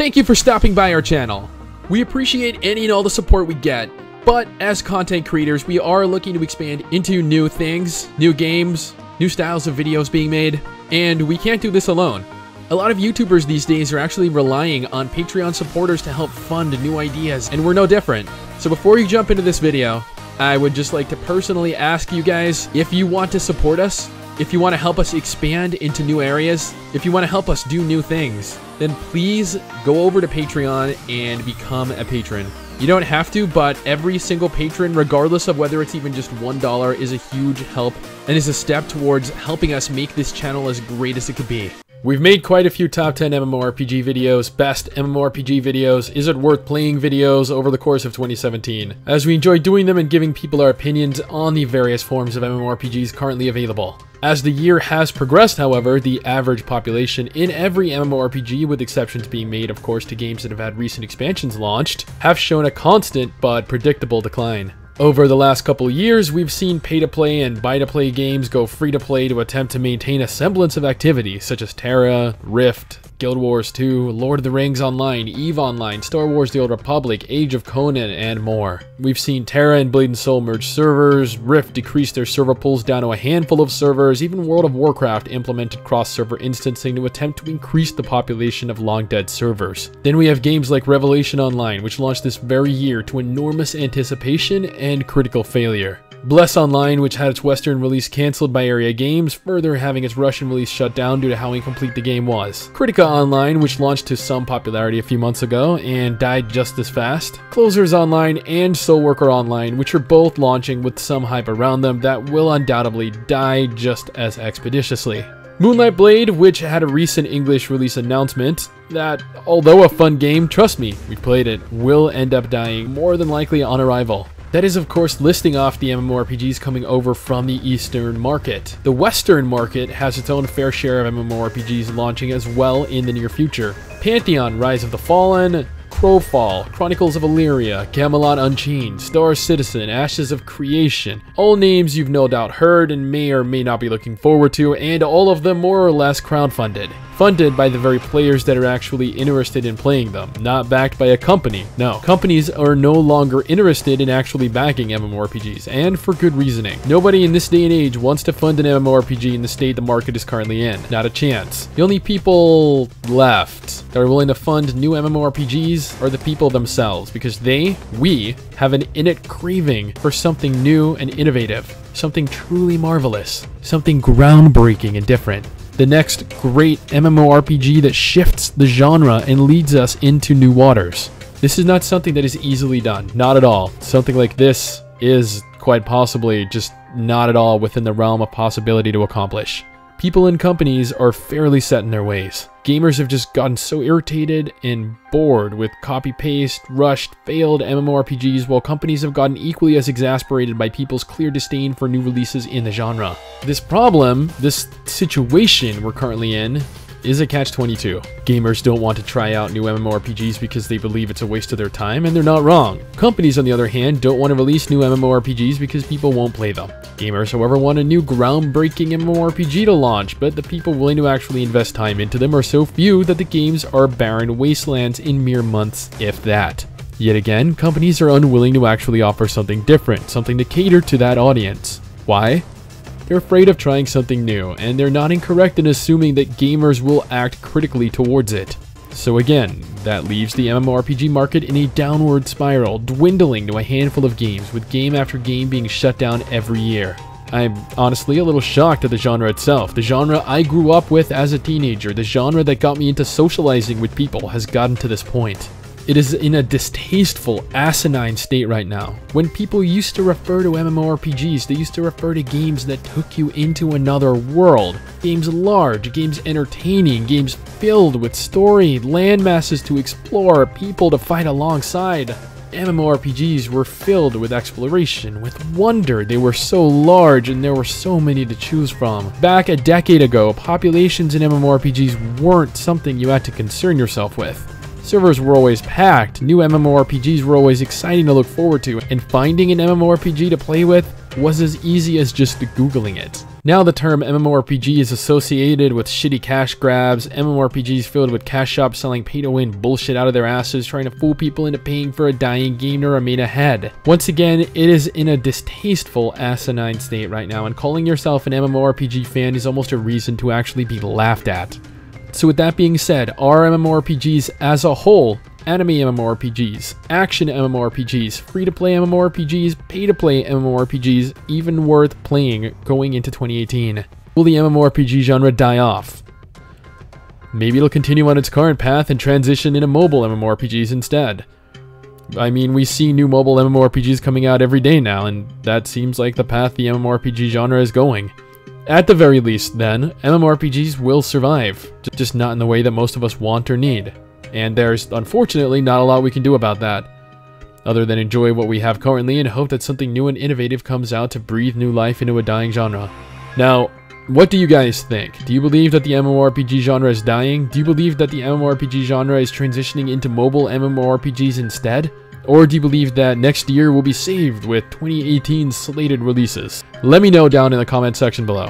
Thank you for stopping by our channel. We appreciate any and all the support we get, but as content creators, we are looking to expand into new things, new games, new styles of videos being made, and we can't do this alone. A lot of YouTubers these days are actually relying on Patreon supporters to help fund new ideas, and we're no different. So before you jump into this video, I would just like to personally ask you guys, if you want to support us, if you want to help us expand into new areas, if you want to help us do new things, then please go over to Patreon and become a patron. You don't have to, but every single patron, regardless of whether it's even just $1, is a huge help and is a step towards helping us make this channel as great as it could be. We've made quite a few top 10 MMORPG videos, best MMORPG videos, is it worth playing videos over the course of 2017, as we enjoy doing them and giving people our opinions on the various forms of MMORPGs currently available. As the year has progressed, however, the average population in every MMORPG, with exceptions being made of course to games that have had recent expansions launched, have shown a constant but predictable decline. Over the last couple of years, we've seen pay-to-play and buy-to-play games go free-to-play to attempt to maintain a semblance of activity, such as TERA, Rift, Guild Wars 2, Lord of the Rings Online, EVE Online, Star Wars The Old Republic, Age of Conan, and more. We've seen TERA and Blade & Soul merge servers, Rift decrease their server pools down to a handful of servers, even World of Warcraft implemented cross-server instancing to attempt to increase the population of long-dead servers. Then we have games like Revelation Online, which launched this very year to enormous anticipation and critical failure. Bless Online, which had its Western release cancelled by Area Games, further having its Russian release shut down due to how incomplete the game was. Critica Online, which launched to some popularity a few months ago and died just as fast. Closers Online and Soulworker Online, which are both launching with some hype around them that will undoubtedly die just as expeditiously. Moonlight Blade, which had a recent English release announcement that, although a fun game, trust me, we played it, will end up dying more than likely on arrival. That is, of course, listing off the MMORPGs coming over from the Eastern market. The Western market has its own fair share of MMORPGs launching as well in the near future. Pantheon, Rise of the Fallen, Crowfall, Chronicles of Illyria, Camelot Unchained, Star Citizen, Ashes of Creation, all names you've no doubt heard and may or may not be looking forward to, and all of them more or less crowdfunded. Funded by the very players that are actually interested in playing them, not backed by a company. No, companies are no longer interested in actually backing MMORPGs, and for good reasoning. Nobody in this day and age wants to fund an MMORPG in the state the market is currently in. Not a chance. The only people left that are willing to fund new MMORPGs are the people themselves, because we, have an innate craving for something new and innovative, something truly marvelous, something groundbreaking and different. The next great MMORPG that shifts the genre and leads us into new waters. This is not something that is easily done, not at all. Something like this is quite possibly just not at all within the realm of possibility to accomplish. People and companies are fairly set in their ways. Gamers have just gotten so irritated and bored with copy-paste, rushed, failed MMORPGs, while companies have gotten equally as exasperated by people's clear disdain for new releases in the genre. This problem, this situation we're currently in, is a catch-22. Gamers don't want to try out new MMORPGs because they believe it's a waste of their time, and they're not wrong. Companies, on the other hand, don't want to release new MMORPGs because people won't play them. Gamers, however, want a new groundbreaking MMORPG to launch, but the people willing to actually invest time into them are so few that the games are barren wastelands in mere months, if that. Yet again, companies are unwilling to actually offer something different, something to cater to that audience. Why? They're afraid of trying something new, and they're not incorrect in assuming that gamers will act critically towards it. So again, that leaves the MMORPG market in a downward spiral, dwindling to a handful of games, with game after game being shut down every year. I'm honestly a little shocked at the genre itself. The genre I grew up with as a teenager, the genre that got me into socializing with people, has gotten to this point. It is in a distasteful, asinine state right now. When people used to refer to MMORPGs, they used to refer to games that took you into another world. Games large, games entertaining, games filled with story, land masses to explore, people to fight alongside. MMORPGs were filled with exploration, with wonder. They were so large and there were so many to choose from. Back a decade ago, populations in MMORPGs weren't something you had to concern yourself with. Servers were always packed, new MMORPGs were always exciting to look forward to, and finding an MMORPG to play with was as easy as just Googling it. Now the term MMORPG is associated with shitty cash grabs, MMORPGs filled with cash shops selling pay-to-win bullshit out of their asses, trying to fool people into paying for a dying game to remain ahead. Once again, it is in a distasteful, asinine state right now, and calling yourself an MMORPG fan is almost a reason to actually be laughed at. So with that being said, are MMORPGs as a whole, anime MMORPGs, action MMORPGs, free-to-play MMORPGs, pay-to-play MMORPGs, even worth playing going into 2018? Will the MMORPG genre die off? Maybe it'll continue on its current path and transition into mobile MMORPGs instead. I mean, we see new mobile MMORPGs coming out every day now, and that seems like the path the MMORPG genre is going. At the very least, then, MMORPGs will survive, just not in the way that most of us want or need. And there's, unfortunately, not a lot we can do about that, other than enjoy what we have currently and hope that something new and innovative comes out to breathe new life into a dying genre. Now, what do you guys think? Do you believe that the MMORPG genre is dying? Do you believe that the MMORPG genre is transitioning into mobile MMORPGs instead? Or do you believe that next year will be saved with 2018 slated releases? Let me know down in the comment section below.